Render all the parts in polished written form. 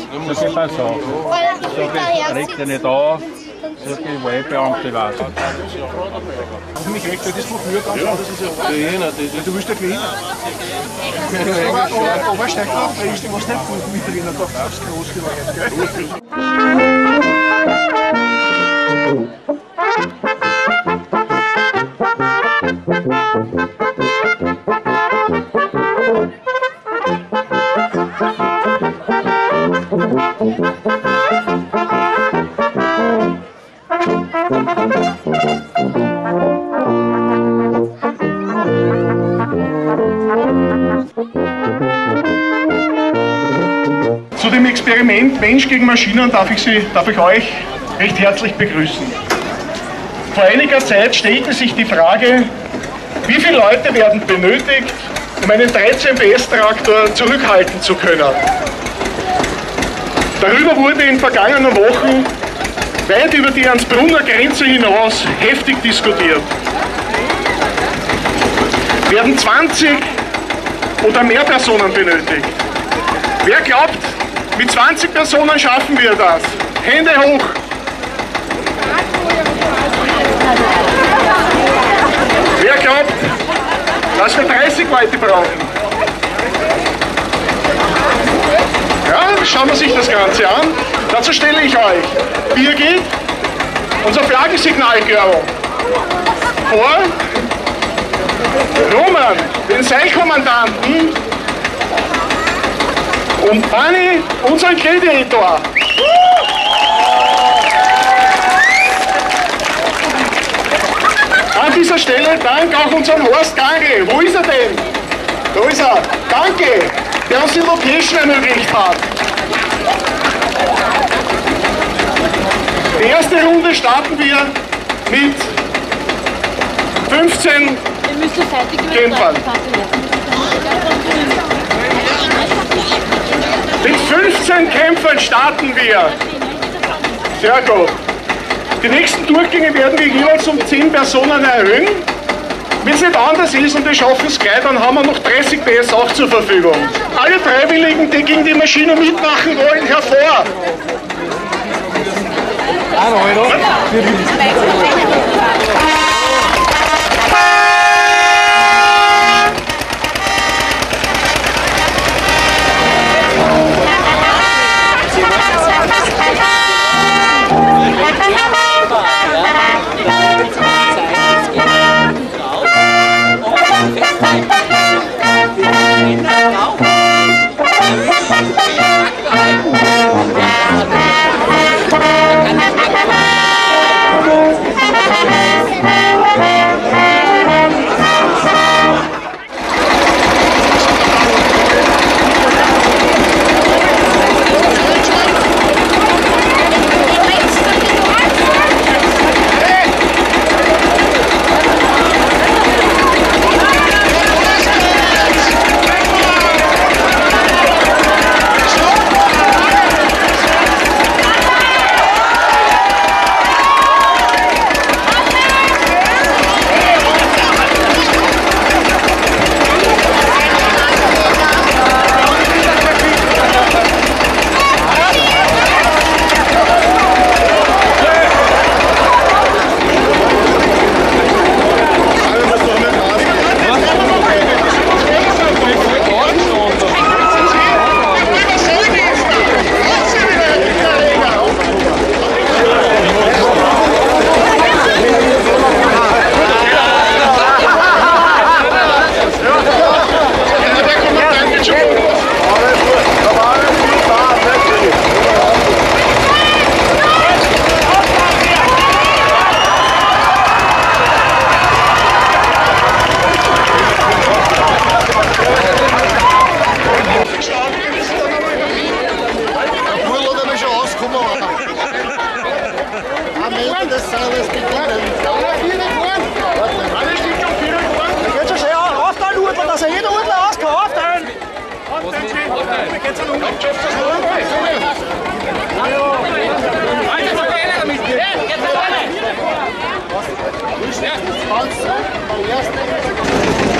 So geht man so. So regt er nicht auf. So die Wahlbeamte weiß. Mich recht, das ist wofür ganz anders. Du willst ja gewinnen. Aber steigt auf, da ist was nicht gut mit drin, da fast groß geworden. Zu dem Experiment Mensch gegen Maschinen darf ich euch recht herzlich begrüßen. Vor einiger Zeit stellte sich die Frage, wie viele Leute werden benötigt, um einen 13 PS Traktor zurückhalten zu können. Darüber wurde in vergangenen Wochen weit über die Ansbrunner Grenze hinaus heftig diskutiert. Werden 20 oder mehr Personen benötigt? Wer glaubt, mit 20 Personen schaffen wir das? Hände hoch! Wer glaubt, dass wir 30 Leute brauchen? Ja, schauen wir sich das Ganze an. Dazu stelle ich euch Birgit, unser Flaggensignalgirl, vor, Roman, den Seilkommandanten, und Anni, unseren Gladiator. An dieser Stelle Dank auch unserem Horst Gangl. Wo ist er denn? Da ist er. Danke, der uns die Location ermöglicht hat. Die erste Runde starten wir mit 15 Kämpfern. Mit 15 Kämpfern starten wir. Sehr gut. Die nächsten Durchgänge werden wir jeweils um 10 Personen erhöhen. Wenn es nicht anders ist und wir schaffen es gleich, dann haben wir noch 30 PS auch zur Verfügung. Alle Freiwilligen, die gegen die Maschine mitmachen wollen, hervor!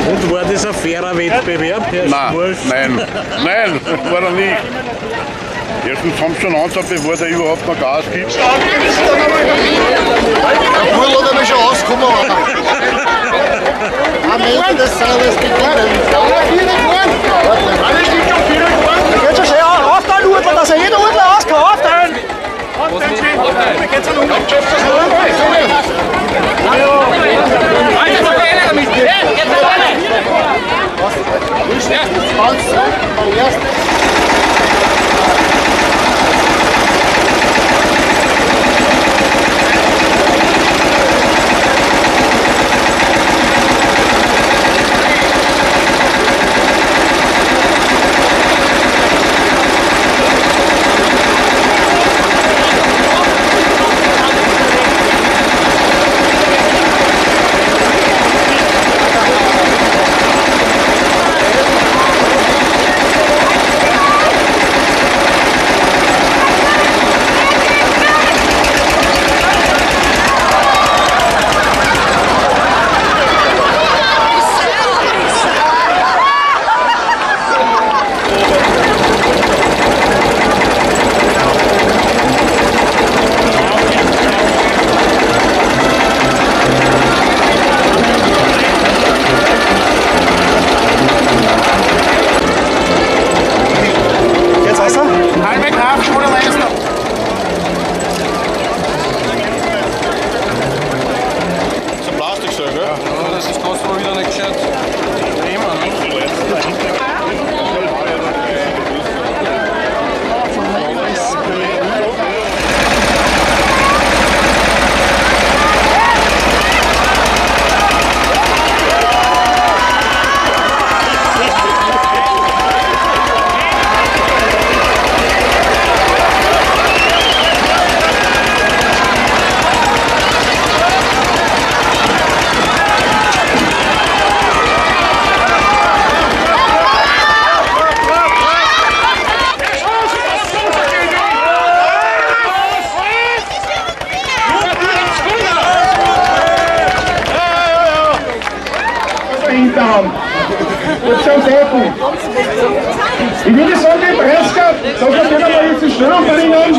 Und war das ein fairer Wettbewerb, Herr Schmursch? Nein, war er nicht. Herr meistens haben sie schon Ansatz, bevor der überhaupt noch Gas gibt. Der Burl hat aber schon rausgekommen. Am Ende des Servers beginnen. Geht schon schön auf da, Urtler, dass er jeder Urtler raus kann. Aufteilen! Wie geht's an Urtler? Hinterhand. Jetzt schon Seiten. Ich würde sagen, die 30er, sag mal, den einmal jetzt die Stellung verringern.